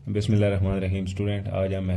बिस्मिल्लाहिर्रहमानिर्रहीम स्टूडेंट, आज हम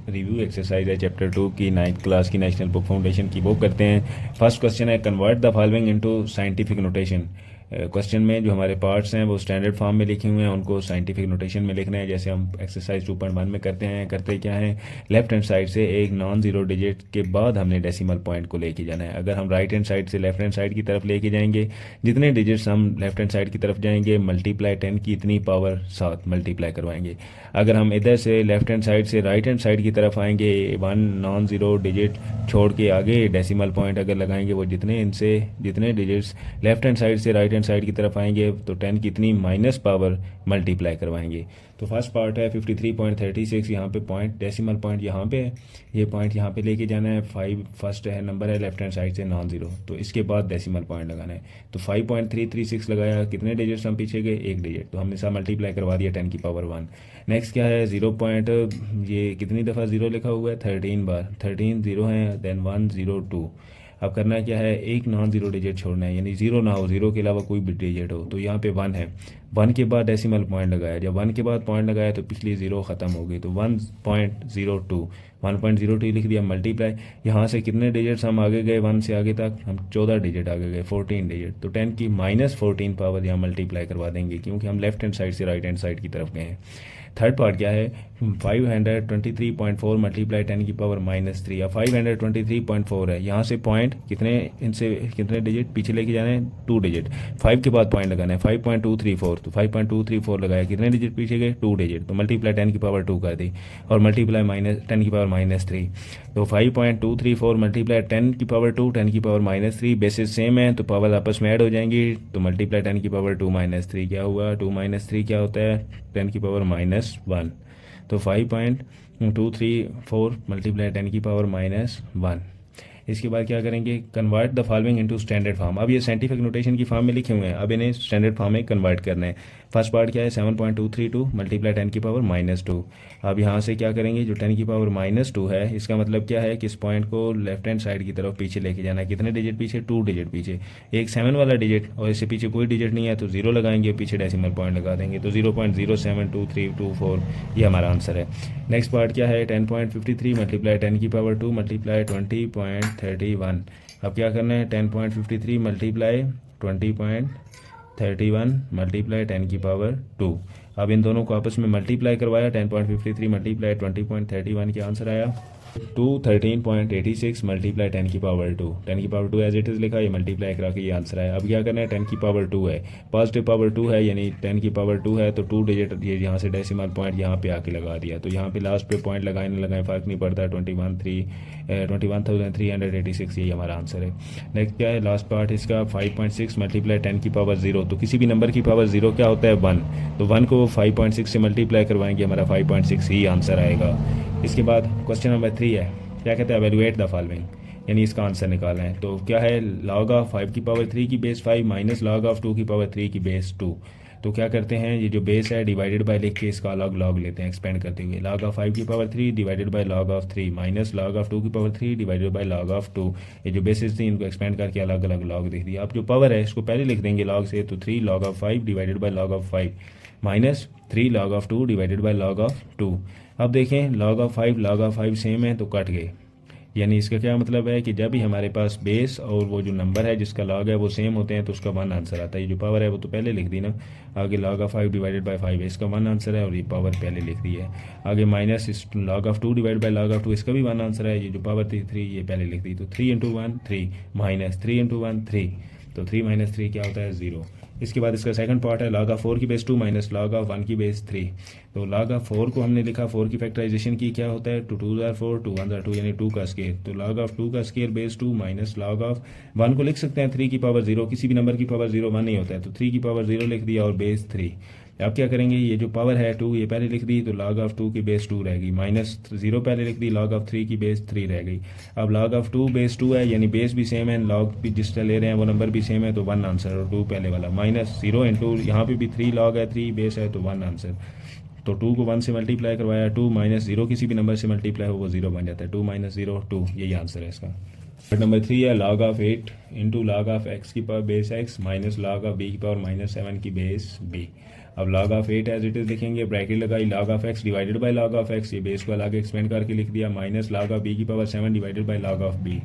रिव्यू एक्सरसाइज है चैप्टर 2 की 9th क्लास की नेशनल बुक फाउंडेशन की वो करते हैं। फर्स्ट क्वेश्चन है convert the following into scientific notation. Question में जो हमारे पार्ट्स हैं वो स्टैंडर्ड फॉर्म में लिखे हुए हैं, उनको साइंटिफिक नोटेशन में लिखना है जैसे हम एक्सरसाइज 2.1 में करते हैं। करते क्या है, लेफ्ट हैंड साइड से एक नॉन ज़ीरो डिजिट के बाद हमने डेसिमल पॉइंट को लेके जाना है। अगर हम राइट हैंड साइड से लेफ्ट हैंड साइड की तरफ लेके जाएंगे, जितने डिजिट्स हम लेफ्ट हैंड साइड की तरफ जाएंगे मल्टीप्लाई 10 की इतनी पावर 7 मल्टीप्लाई करवाएंगे। अगर हम इधर से लेफ्ट हैंड साइड से राइट हैंड साइड की तरफ आएंगे, वन नॉन ज़ीरो डिजिट छोड़ के आगे डेसिमल पॉइंट अगर लगाएंगे, वो जितने डिजिट्स लेफ्ट हैंड साइड से राइट हैंड साइड की तरफ आएंगे तो 10 की इतनी माइनस पावर मल्टीप्लाई करवाएंगे। तो फर्स्ट पार्ट है 53.36, यहाँ पे पॉइंट डेसिमल पॉइंट यहाँ पे है, ये पॉइंट यहाँ पे लेके जाना है। 5 फर्स्ट है नंबर है लेफ्ट हैंड साइड से नॉन ज़ीरो, तो इसके बाद डेसिमल पॉइंट लगाना है। तो 5.336 लगाया, कितने डिजिट्स हम पीछे गए, एक डिजिट, तो हमने सब मल्टीप्लाई करवा दिया 10 की पावर 1। नेक्स्ट क्या है 0 पॉइंट, ये कितनी दफ़ा ज़ीरो लिखा हुआ है 13 बार, 13 ज़ीरो है, देन 102। अब करना क्या है, एक नॉन ज़ीरो डिजिट छोड़ना है, यानी ज़ीरो ना हो, ज़ीरो के अलावा कोई भी डिजिट हो। तो यहाँ पे 1 है, 1 के बाद डेसिमल पॉइंट लगाया, जब 1 के बाद पॉइंट लगाया तो पिछली ज़ीरो ख़त्म हो गई, तो 1.02, 1.02 लिख दिया मल्टीप्लाई। यहाँ से कितने डिजिट्स हम आगे गए 1 से आगे तक, हम 14 डिजिट आगे गए, 14 डिजिट, तो 10 की माइनस 14 पावर यहाँ मल्टीप्लाई करवा देंगे क्योंकि हम लेफ्ट हैंड साइड से राइट हैंड साइड की तरफ गए हैं। थर्ड पार्ट क्या है, 523.4 मल्टीप्लाई 10 की पावर -3, या 523.4 है, यहाँ से पॉइंट कितने, इनसे कितने डिजिट पीछे लेके जाने हैं, 2 डिजिट, 5 के बाद पॉइंट लगाना है 5.234, तो 5.234 लगाया, कितने डिजिट पीछे गए, 2 डिजिट, तो मल्टीप्लाई 10 की पावर 2 कर दी और मल्टीप्लाई माइनस 10 की पावर -3। तो 5.234 मल्टीप्लाई 10 की पावर 2, 10 की पावर -3, बेसिस सेम है तो पावर आपस में ऐड हो जाएंगी, तो मल्टीप्लाई 10 की पावर 2 -3 क्या हुआ, 2 -3 क्या होता है, 10 की पावर -1। तो 5.234 मल्टीप्लाई 10 की पावर -1। इसके बाद क्या करेंगे, convert the following into standard form. अब ये साइंटिफिक नोटेशन की फॉर्म में लिखे हुए हैं, अब इन्हें स्टैंडर्ड फॉर्म में कन्वर्ट करना है। फर्स्ट पार्ट क्या है 7.232 मल्टीप्लाई 10 की पावर -2। अब यहाँ से क्या करेंगे, जो 10 की पावर -2 है, इसका मतलब क्या है कि इस पॉइंट को लेफ्ट हैंड साइड की तरफ पीछे लेके जाना है। कितने डिजिट पीछे, 2 डिजिट पीछे, एक 7 वाला डिजिट और इससे पीछे कोई डिजिट नहीं है तो 0 लगाएंगे, पीछे डेसिमल पॉइंट लगा देंगे, तो 0.07232 ये हमारा आंसर है। नेक्स्ट पार्ट क्या है 10.53 मल्टीप्लाई 10 की पावर 2 मल्टीप्लाई 20.31। अब क्या करना है, 10.53 मल्टीप्लाई 20.31 मल्टीप्लाई 10 की पावर 2। अब इन दोनों को आपस में मल्टीप्लाई करवाया, 10.53 मल्टीप्लाई 20.31 का आंसर आया 213.86 मल्टीप्लाई 10 की पावर 2, 10 की पावर 2 एज इट इज़ लिखा, ये मल्टीप्लाई करा के ये आंसर आया। अब क्या करना है, 10 की पावर 2 है, पॉजिटिव पावर 2 है, यानी 10 की पावर 2 है तो 2 डिजिट ये यहाँ से डेसिमल पॉइंट यहाँ पे आके लगा दिया, तो यहाँ पे लास्ट पे पॉइंट लगाए ना लगाए फ़र्क नहीं पड़ता, 21,386 यही हमारा आंसर है। नेक्स्ट क्या है लास्ट पार्ट इसका 5.6 मल्टीप्लाई 10 की पावर 0, तो किसी भी नंबर की पावर 0 क्या होता है 1, तो 1 को 5.6 से मल्टीप्लाई करवाएंगे, हमारा 5.6 ही आंसर आएगा। इसके बाद क्वेश्चन नंबर 3 है, क्या कहते हैं एवेलुएट द फॉलोइंग, यानी इसका आंसर निकालना है। तो क्या है लॉग ऑफ 5 की पावर 3 की बेस 5 माइनस लॉग ऑफ 2 की पावर 3 की बेस 2। तो क्या करते हैं, ये जो बेस है डिवाइडेड बाय लिख के इसका अलग लॉग लेते हैं एक्सपेंड करते हुए, लॉग ऑफ 5 की power 3 divided by log of 3 minus log of 2 की power 3 divided by log of 2। ये जो बेसिस थी इनको एक्सपेंड करके अलग अलग लॉग लिख दिया। अब जो पावर है इसको पहले लिख देंगे लॉग से, तो 3 log of 5 divided by log of 5 minus 3 log of 2 divided by log of 2। अब देखें लॉग ऑफ 5 सेम है तो कट गए, यानी इसका क्या मतलब है कि जब भी हमारे पास बेस और वो जो नंबर है जिसका लॉग है वो सेम होते हैं तो उसका 1 आंसर आता है। ये जो पावर है वो तो पहले लिख दी ना, आगे log ऑफ 5 डिवाइडेड बाय 5 है, इसका 1 आंसर है और ये पावर पहले लिख दी है। आगे माइनस इस log of 2 divide by log of 2, इसका भी 1 आंसर है, ये जो पावर थी 3 ये पहले लिख दी, तो 3 इंटू 1 3 माइनस 3 इंटू 1 3, तो 3 माइनस 3 क्या होता है 0। इसके बाद इसका सेकंड पार्ट है log ऑफ 4 की बेस 2 माइनस log ऑफ 1 की बेस 3। तो log ऑफ 4 को हमने लिखा, 4 की फैक्टराइजेशन की क्या होता है 2 2 4 2 1 2, यानी 2 का स्केयर, तो log ऑफ 2 का square base 2 minus log of 1 को लिख सकते हैं 3 की पावर 0, किसी भी नंबर की पावर 0 1 नहीं होता है, तो 3 की पावर 0 लिख दिया और बेस 3। अब क्या करेंगे, ये जो पावर है 2 ये पहले लिख दी, तो log ऑफ 2 की बेस 2 रह गई, माइनस 0 पहले लिख दी, log ऑफ 3 की बेस 3 रह गई। अब log ऑफ 2 बेस 2 है, यानी बेस भी सेम है, log भी जिसका ले रहे हैं वो नंबर भी सेम है, तो 1 आंसर, और 2 पहले वाला माइनस 0 इंटू यहाँ पे भी 3 log है 3 बेस है तो 1 आंसर। तो 2 को 1 से मल्टीप्लाई करवाया, 2 माइनस 0 किसी भी नंबर से मल्टीप्लाई हो वो 0 बन जाता है, 2 माइनस 0 2, यही आंसर है इसका। नंबर 3 है log of 8 into log of x की power base x minus log of b की पावर -7 की बेस b। अब log of 8 as it is लिखेंगे, ब्रैकेट लगाई, log of x divided by log of x, ये base को अलग expand करके लिख दिया, माइनस log ऑफ b की power 7 divided by log of b।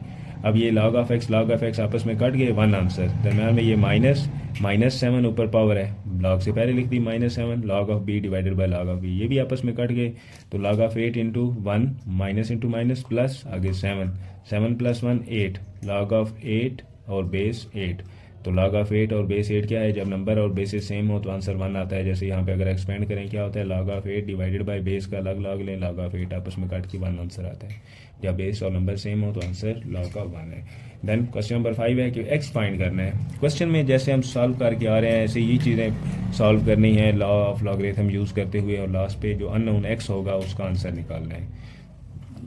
अब ये log ऑफ x आपस में कट गए, वन आंसर, दरम्यान में ये -7 ऊपर पावर है, log से पहले लिख दी -7, log of b divided by log of b, ये भी आपस में कट गए, तो log of 8 into 1 minus into minus plus आगे 7 प्लस 1 8, log ऑफ 8 और बेस 8, तो log ऑफ 8 और बेस 8 क्या है, जब नंबर और बेसिस सेम हो तो आंसर 1 आता है। जैसे यहाँ पे अगर एक्सपेंड करें क्या होता है, log of 8 divided by base का अलग log लें, log ऑफ 8 आपस में काट के 1 आंसर आता है। जब बेस और नंबर सेम हो तो आंसर log ऑफ 1 है। देन क्वेश्चन नंबर 5 है कि x फाइंड करना है। क्वेश्चन में जैसे हम सॉल्व करके आ रहे हैं ऐसे ये चीज़ें सॉल्व करनी है, लॉ ऑफ लॉगरिथम यूज़ करते हुए, और लास्ट पे जो अननोन x होगा उसका आंसर निकालना है।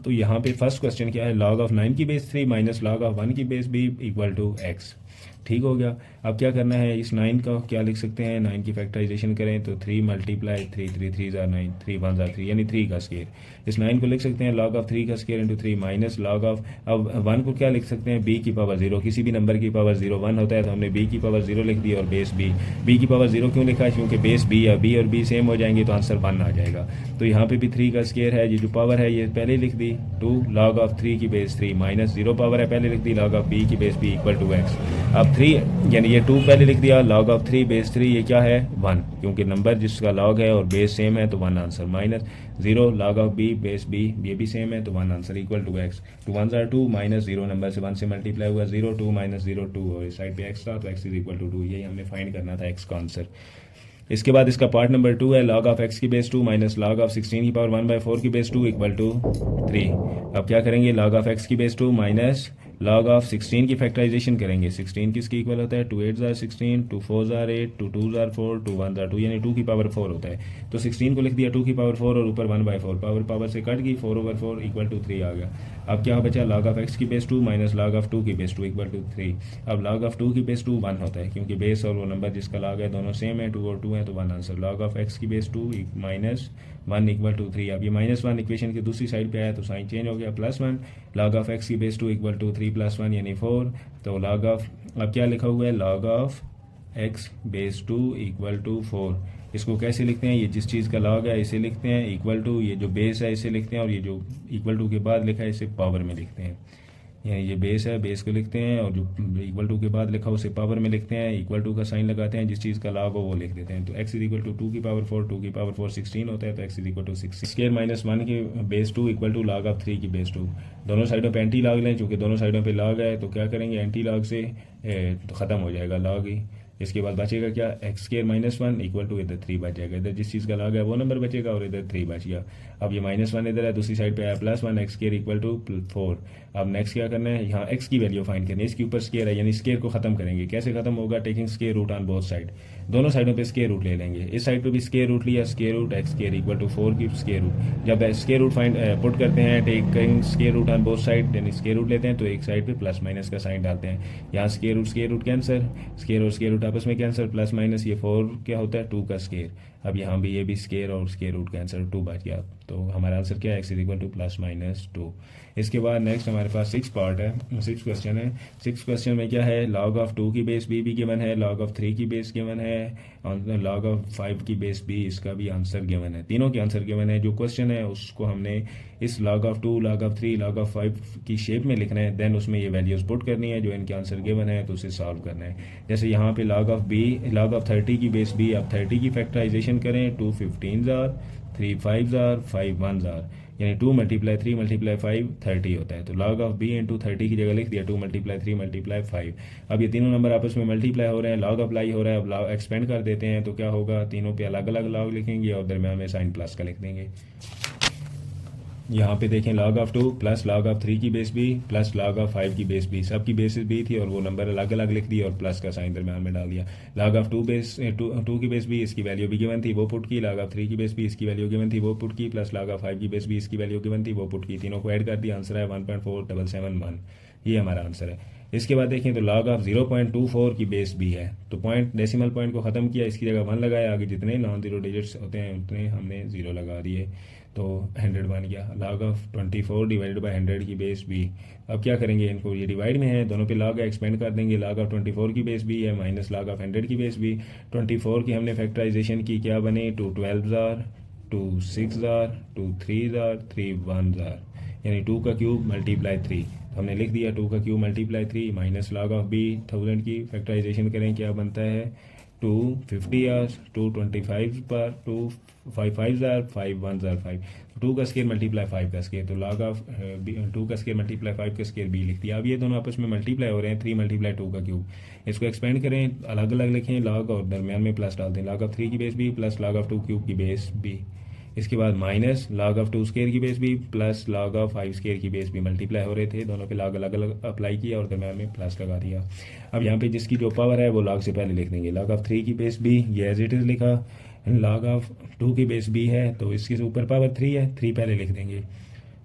तो यहाँ पे फर्स्ट क्वेश्चन क्या है, log ऑफ 9 की बेस 3 माइनस log ऑफ 1 की base b equal to x। ठीक हो गया। अब क्या करना है, इस 9 का क्या लिख सकते हैं, 9 की फैक्टराइजेशन करें तो 3 मल्टीप्लाई 3 3 3 ज़ार 9, 3 1 ज़ार 3 यानी 3 का स्केयर। इस 9 को लिख सकते हैं log ऑफ 3 का square into 3 minus log of, अब 1 को क्या लिख सकते हैं, b की पावर 0, किसी भी नंबर की पावर 0 1 होता है तो हमने b की पावर 0 लिख दी और बेस b की पावर 0 क्यों लिखा, क्योंकि बेस b या b और b सेम हो जाएंगे तो आंसर 1 आ जाएगा। तो यहाँ पे भी 3 का स्केयर है, ये जो पावर है ये पहले लिख दी, 2 log ऑफ 3 की बेस 3 माइनस 0 पावर है पहले लिख दी, log ऑफ b की base b equal to x। अब 3 यानी ये 2 पहले लिख दिया, log ऑफ 3 बेस 3 ये क्या है 1, क्योंकि नंबर जिसका log है और बेस सेम है तो 1 answer, minus 0 log of b base b ये भी सेम है तो 1 आंसर इक्वल टू x। 2 1 ज़ार 2 माइनस 0 नंबर से 1 से मल्टीप्लाई हुआ 0 2 माइनस 0 2 और इस साइड पे x था तो x इज इक्वल टू 2, यही हमने फाइंड करना था x का आंसर। इसके बाद इसका पार्ट नंबर 2 है, log ऑफ x की बेस 2 माइनस log ऑफ 16 की पावर 1/4 की बेस 2 इक्वल टू 3। अब क्या करेंगे, log ऑफ x की बेस 2 माइनस log ऑफ 16 की फैक्टराइजेशन करेंगे। 16 किसकी इक्वल होता है, 2 8 ज़ार 16, 2 4 ज़ार 8, 2 2 ज़ार 4, 2 1 ज़ार 2 यानी 2 की पावर 4 होता है। तो 16 को लिख दिया 2 की पावर 4 और ऊपर 1/4, पावर से कट गई, 4/4 इक्वल टू 3 आ गया। अब क्या बचा, log ऑफ x की बेस 2 माइनस log ऑफ 2 की बेस 2 इक्वल टू 3। अब log ऑफ 2 की बेस 2 1 होता है क्योंकि बेस और वो नंबर जिसका log है दोनों सेम है, 2 और 2 है तो 1 आंसर। log ऑफ x की बेस 2 माइनस 1 इक्वल टू 3। अब ये -1 इक्वेशन की दूसरी साइड पे आया तो साइन चेंज हो गया, +1 log ऑफ x की बेस 2 इक्वल टू 3 + 1 यानी 4। तो log ऑफ, अब क्या लिखा हुआ है, log of x base 2 equal to 4। इसको कैसे लिखते हैं, ये जिस चीज़ का log है इसे लिखते हैं, इक्वल टू ये जो बेस है इसे लिखते हैं, और ये जो इक्वल टू के बाद लिखा है इसे पावर में लिखते हैं। यानी ये बेस है, बेस को लिखते हैं, और जो इक्वल टू के बाद लिखा उसे पावर में लिखते हैं, इक्वल टू का साइन लगाते हैं, जिस चीज़ का log हो वो लिख देते हैं। तो x इज इक्वल टू 2 की पावर 4, 2 की पावर 4 16 होता है तो x is equal to 6 square minus 1 की base 2 equal to log of 3 की बेस 2। दोनों साइडों पे एंटी log लें, चूँकि दोनों साइडों पे log है तो क्या करेंगे, एंटी log से तो ख़त्म हो जाएगा log ही। इसके बाद बचेगा क्या, x square minus 1 equal to इधर 3 बच जाएगा, इधर जिस चीज़ का log है वो नंबर बचेगा और इधर 3 बच गया। अब ये -1 इधर है, दूसरी साइड पे आया +1, एक्स स्क्वायर इक्वल टू 4। अब नेक्स्ट क्या करना है, यहाँ x की वैल्यू फाइंड करनी है, इसके ऊपर स्क्वायर है यानी स्क्वायर को खत्म करेंगे। कैसे खत्म होगा, taking square root on both side, दोनों साइडों पे स्क्वायर रूट ले लेंगे। इस साइड पे भी स्क्वायर रूट लिया, square root x square equal to 4 की स्क्वायर रूट। जब स्क्वायर रूट फाइंड पुट करते हैं, taking square root on both side यानी स्क्वायर रूट लेते हैं तो एक साइड पे प्लस माइनस का साइन डालते हैं। यहाँ स्क्वायर रूट कैंसर, स्क्वायर और स्क्वायर रूट आपस में कैंसर, प्लस माइनस ये 4 क्या होता है 2 का स्क्वायर। अब यहाँ भी ये भी स्क्वायर और स्क्वायर रूट कैंसर 2 बच गया, तो हमारा आंसर क्या है, x इज इक्वल टू +-2। इसके बाद नेक्स्ट हमारे पास 6 पार्ट है, 6 क्वेश्चन है। 6 क्वेश्चन में क्या है, log ऑफ 2 की बेस b भी गिवन है, log ऑफ 3 की बेस गिवन है, और log ऑफ 5 की बेस b, इसका भी आंसर गिवन है। तीनों के आंसर गिवन है। जो क्वेश्चन है उसको हमने इस log of 2, log of 3, log of 5 की शेप में लिखना है, देन उसमें ये वैल्यूज पुट करनी है जो इनके आंसर गिवन है तो उसे सॉल्व करना है। जैसे यहाँ पे log ऑफ 30 की बेस b, अब 30 की फैक्टराइजेशन करें, 2 15 ज़ार, 3 5 ज़ार, 5 1 ज़ार यानी 2 × 3 × 5 30 होता है। तो log ऑफ b इंटू 30 की जगह लिख दिया 2 × 3 × 5। अब ये तीनों नंबर आपस में मल्टीप्लाई हो रहे हैं, log अप्लाई हो रहा है, अब log एक्सपेंड कर देते हैं तो क्या होगा, तीनों पे अलग अलग log लिखेंगे और दरम्यान में साइन प्लस का लिख देंगे। यहाँ पे देखें log of 2 plus log of 3 की base b plus log of 5 की बेस b, सबकी बेसिस b थी और वो नंबर अलग अलग लिख दी और प्लस का साइन दरम्यान में डाल दिया। log ऑफ 2 की बेस b, इसकी वैल्यू भी गिवन थी वो पुट की, log ऑफ 3 की बेस b, इसकी वैल्यू गिवन थी वो पुट की, प्लस log ऑफ 5 की बेस b, इसकी वैल्यू गिवन थी वो पुट की, तीनों को ऐड कर दिया, आंसर है 1.4771। ये हमारा आंसर है। इसके बाद देखें तो log ऑफ 0.24 की बेस बी है, तो पॉइंट डेसिमल पॉइंट को ख़त्म किया, इसकी जगह 1 लगाया, आगे जितने नॉन ज़ीरो डिजिट्स होते हैं उतने हमने 0 लगा दिए, तो 100 बन गया। log ऑफ 24 डिवाइडेड बाई 100 की बेस बी। अब क्या करेंगे, इनको ये डिवाइड में है, दोनों पे log है, एक्सपेंड कर देंगे। log ऑफ 24 की बेस बी है माइनस log ऑफ 100 की बेस बी। 24 की हमने फैक्टराइजेशन की, क्या बने, 2 12 जार, 2 6 जार, 2 3 जार, 3 1 जार, यानी 2 का क्यूब मल्टीप्लाई 3। हमने लिख दिया 2 का cube multiply 3 minus log of b 1000 की फैक्टराइजेशन करें, क्या बनता है, 2 50 आवर्स, 2 25 पर, 2 5 5 जार, 5 1 जार 5, 2 का स्केयर मल्टीप्लाई 5 का स्केयर, तो log ऑफ 2 का स्केयर मल्टीप्लाई 5 का स्केयर बी लिख दिया। अब ये दोनों आपस में मल्टीप्लाई हो रहे हैं, 3 मल्टीप्लाई 2 का क्यूब, इसको एक्सपेंड करें, अलग अलग लिखें log और दरमियान में प्लस डाल दें, log ऑफ 3 की base b plus log of 2 cube की बेस बी। इसके बाद माइनस log ऑफ 2 स्केयर की base b plus log of 5 square की बेस बी, मल्टीप्लाई हो रहे थे, दोनों पे log अलग अलग अप्लाई किया और दरम्यान में प्लस लगा दिया। अब यहाँ पे जिसकी जो पावर है वो log से पहले लिख देंगे, log ऑफ 3 की बेस बी, ये एज इट इज़ लिखा, log ऑफ 2 की बेस बी है तो इसके ऊपर पावर 3 है, 3 पहले लिख देंगे,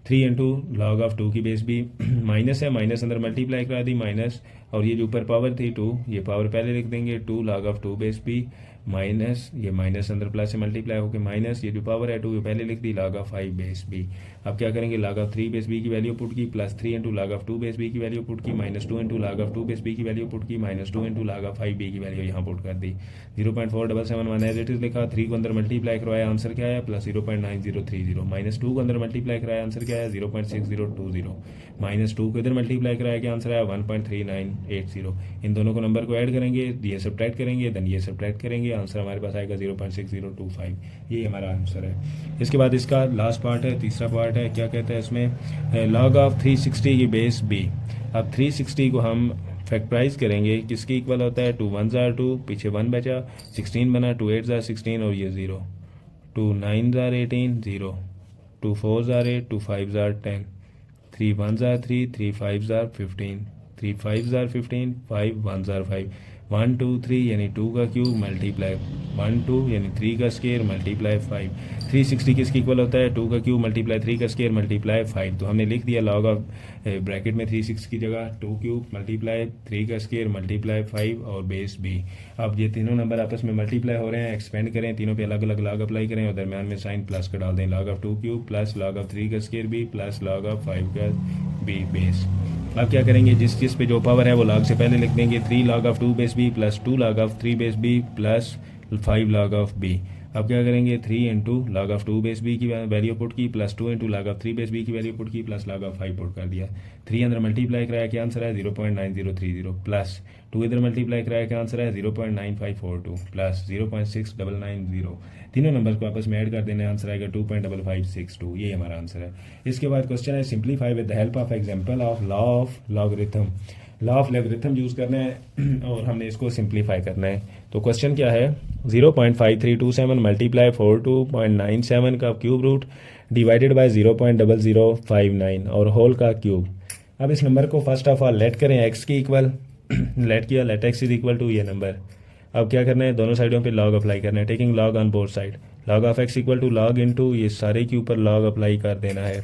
3 इंटू log ऑफ 2 की बेस बी, माइनस है, माइनस अंदर मल्टीप्लाई करा दी माइनस, और ये जो ऊपर पावर थी 2, ये पावर पहले लिख देंगे, 2 log of 2 base b minus, ये माइनस अंदर प्लस से मल्टीप्लाई होकर माइनस, ये जो पावर है 2 ये पहले लिख दी, log ऑफ 5 बेस बी। अब क्या करेंगे, log ऑफ 3 बेस बी की वैल्यू पुट की, plus 3 into log of 2 base b की वैल्यू पुट की, minus 2 into log of 2 base b की वैल्यू पुट की, minus 2 into log of 5 B की वैल्यू यहाँ पुट कर दी। 0.4771 एज इट इज लिखा, 3 को अंदर मल्टीप्लाई करवाया, आंसर क्या आया, प्लस 0.9030, माइनस 2 को अंदर मल्टीप्लाई कराया, आंसर क्या आया, 0.6020, माइनस 2 को इधर मल्टीप्लाई कराया, क्या आंसर आया, 1.3980। इन दोनों को नंबर को ऐड करेंगे, ये सब्ट्रैक्ट करेंगे, देन ये सब्ट्रैक्ट करेंगे, आंसर हमारे पास आएगा 0.6025, ये हमारा आंसर है। इसके बाद इसका लास्ट पार्ट है, तीसरा पार्ट है, क्या कहता है इसमें, log ऑफ 360 की बेस बी। अब 360 को हम फैक्टराइज करेंगे, किसके इक्वल होता है, 2 1 जार 2, पीछे 1 बचा, 16 बना, 2 8 जार 16 और ये 0, 2 9 jar 18 0, 2 4 jar 8, 2 5 jar 10, 3 1 jar 3, 3 5 jar 15, 3 5 jar 15, 5 1 jar 5, 1 2 3 यानी 2 का क्यूब मल्टीप्लाई 1 2 यानी 3 का स्केयर मल्टीप्लाई 5। 360 किसके इक्वल होता है, 2 का क्यूब मल्टीप्लाई 3 का स्केयर मल्टीप्लाई 5। तो हमने लिख दिया log ऑफ ब्रैकेट में 360 की जगह 2 क्यूब मल्टीप्लाई 3 का स्केयर मल्टीप्लाई 5 और बेस बी। अब ये तीनों नंबर आपस में मल्टीप्लाई हो रहे हैं, एक्सपेंड करें, तीनों पे अलग अलग log अप्लाई करें और दरमियान में साइन प्लस का डाल दें, log of 2 cube plus log of 3 का square b plus log of 5 का बी बेस। अब क्या करेंगे, जिस चीज़ पे जो पावर है वो log से पहले लिख देंगे, 3 log of 2 base b plus 2 log of 3 base b plus 5 log of b. अब क्या करेंगे, 3 into log of 2 base b की वैल्यू पुट की, plus 2 into log of 3 base b की वैल्यू पुट की, प्लस log ऑफ 5 पुट कर दिया। 3 अंदर मल्टीप्लाई कराया, क्या आंसर है 0.9030, प्लस 2 इधर मल्टीप्लाई कराया, क्या आंसर है 0.9542 प्लस 0.6990। तीनों नंबर को आपस में ऐड कर देना, आंसर आएगा 2.5562, ये हमारा आंसर है। इसके बाद क्वेश्चन है simplify with the help of example of law of logarithm. Law of logarithm use करना है और हमने इसको सिंप्लीफाई करना है। तो क्वेश्चन क्या है, 0.5327 मल्टीप्लाई 42.97 का क्यूब रूट डिवाइडेड बाय 0.0059 और होल का क्यूब। अब इस नंबर को फर्स्ट ऑफ ऑल लेट करें x की इक्वल, लेट किया, let x is equal to ये नंबर। अब क्या करना है, दोनों साइडों पे log अप्लाई करना है, taking log on both side, log of x equal to log into ये सारे के ऊपर log अप्लाई कर देना है,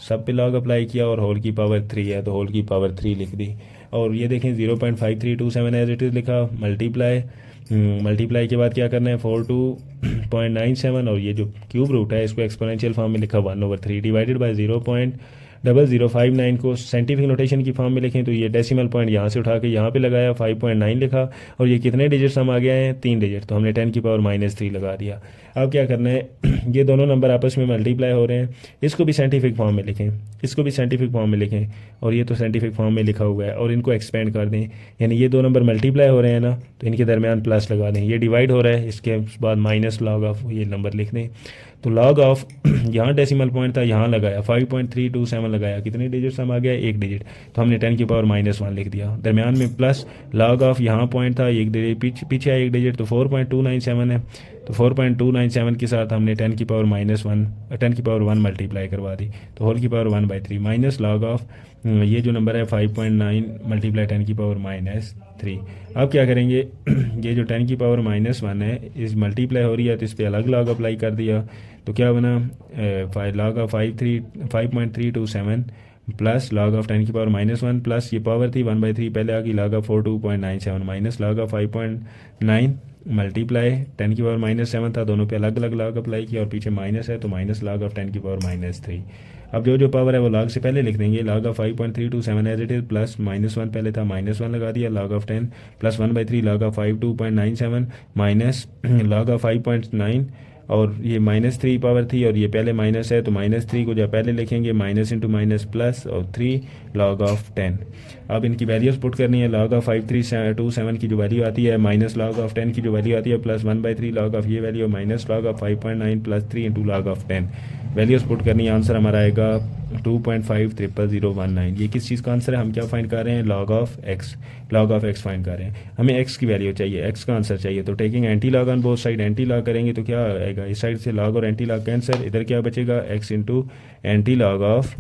सब पे log अप्लाई किया और होल की पावर 3 है तो होल की पावर 3 लिख दी। और ये देखें 0.5327 एज इट इज़ लिखा, मल्टीप्लाई के बाद क्या करना है 42.97 और ये जो क्यूब रूट है इसको एक्सपोनेंशियल फॉर्म में लिखा 1/3 डिवाइडेड बाय 0.0059 को साइंटिफिक नोटेशन की फॉर्म में लिखें तो ये डेसिमल पॉइंट यहाँ से उठा के यहाँ पे लगाया, 5.9 लिखा और ये कितने डिजिट्स हम आ गए हैं 3 डिजिट, तो हमने 10 की पावर -3 लगा दिया। अब क्या करना है, ये दोनों नंबर आपस में मल्टीप्लाई हो रहे हैं, इसको भी साइंटिफिक फॉर्म में लिखें, इसको भी साइंटिफिक फॉर्म में लिखें और ये तो साइंटिफिक फॉर्म में लिखा हुआ है और इनको एक्सपेंड कर दें, यानी ये दो नंबर मल्टीप्लाई हो रहे हैं ना तो इनके दरमियान प्लस लगा दें, ये डिवाइड हो रहा है इसके बाद माइनस log ऑफ ये नंबर लिख दें। तो log ऑफ यहाँ डेसिमल पॉइंट था यहाँ लगाया 5.327 लगाया, कितने डिजिट्स हम आ गया 1 डिजिट, तो हमने 10 की पावर -1 लिख दिया, दरमियान में प्लस log ऑफ यहाँ पॉइंट था 1 डिजिट पीछे आया 1 डिजिट तो 4.297 है, तो 4.297 के साथ हमने 10 की पावर -1 मल्टीप्लाई करवा दी तो होल की पावर 1/3 माइनस log ऑफ ये जो नंबर है 5.9 मल्टीप्लाई 10 की पावर -3। अब क्या करेंगे ये जो 10 की पावर -1 है इस मल्टीप्लाई हो रही है तो इस पर अलग log अप्लाई कर दिया तो क्या बना log of 5.327 plus log of 10 की पावर -1 प्लस ये पावर थी 1/3 पहले आ गई log of 4 2.97 minus log of 5.9 multiply 10 की पावर -7 था, दोनों पे अलग अलग log अप्लाई किया और पीछे माइनस है तो माइनस log ऑफ 10 की पावर -3। अब जो जो पावर है वो log से पहले लिख देंगे, log of 5.327 as it is plus -1 पहले था -1 लगा दिया, log of 10 plus 1/3 log of 5 2.97 minus log of 5.9 और ये -3 पावर थी और ये पहले माइनस है तो -3 को जब पहले लिखेंगे माइनस इंटू माइनस प्लस और 3 log ऑफ 10। अब इनकी वैल्यूज़ पुट करनी है, log ऑफ 5327 की जो वैल्यू आती है माइनस log ऑफ 10 की जो वैल्यू आती है प्लस 1/3 log ऑफ ये value minus log of 5.9 plus 3 into log of 10। Values put करनी है, आंसर हमारा आएगा 2.50019। ये किस चीज़ का आंसर है, हम क्या फाइंड कर रहे हैं, log ऑफ x फाइंड कर रहे हैं, हमें x की वैल्यू चाहिए, x का आंसर चाहिए। तो taking anti log on both side, anti log करेंगे तो क्या आएगा, इस साइड से log और एंटी लॉग कैंसर, इधर क्या बचेगा x into anti log of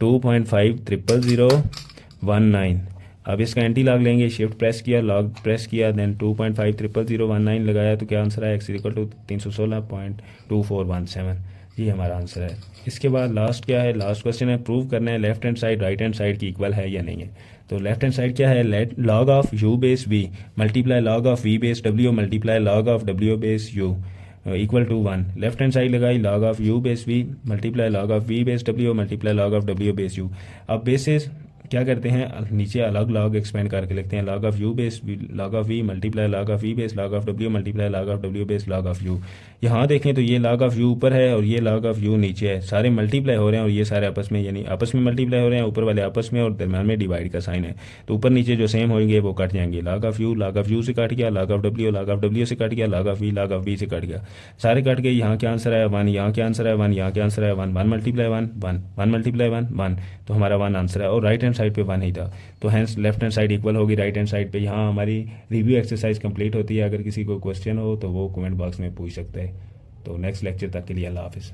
2.50019। अब इसका एंटी लॉग लेंगे, शिफ्ट प्रेस किया, लॉग प्रेस किया, देन 2.50019 लगाया तो क्या आंसर है, x इक्वल टू 316.2417। ये हमारा आंसर है। इसके बाद लास्ट क्या है, लास्ट क्वेश्चन है, प्रूव करना है left hand side right hand side की इक्वल है या नहीं है। तो लेफ्ट हैंड साइड क्या है, log of u base v multiply log of v base w multiply log of w base u equal to 1। Left hand side लगाई, log of u base v multiply log of v base w multiply log of w base u। अब basis क्या करते हैं, नीचे अलग log expand करके लिखते हैं, log of u base log of v multiply log of v base log of w multiply log of w base log of u। यहाँ देखें तो ये log ऑफ u ऊपर है और ये log ऑफ u नीचे है, सारे मल्टीप्लाई हो रहे हैं और ये सारे आपस में यानी आपस में मल्टीप्लाई हो रहे हैं, ऊपर वाले आपस में और दरम्यान में डिवाइड का साइन है, तो ऊपर नीचे जो सेम होंगे वो कट जाएंगे, log ऑफ u से कट गया, log ऑफ w से कट गया, log ऑफ v से कट गया, सारे कट गए। यहाँ क्या आंसर आया 1, यहाँ क्या आंसर आया 1, यहाँ क्या आंसर आया 1, 1 मल्टीप्लाई 1 1 1 मल्टीप्लाई 1 1, तो हमारा 1 आंसर है और राइट हैंड साइड पे 1 ही था, तो hence left hand side equal होगी राइट हैंड साइड पे। यहाँ हमारी रिव्यू एक्सरसाइज कंप्लीट होती है, अगर किसी को क्वेश्चन हो तो वो कमेंट बॉक्स में पूछ सकते हैं। तो नेक्स्ट लेक्चर तक के लिए अल्लाह हाफिज़।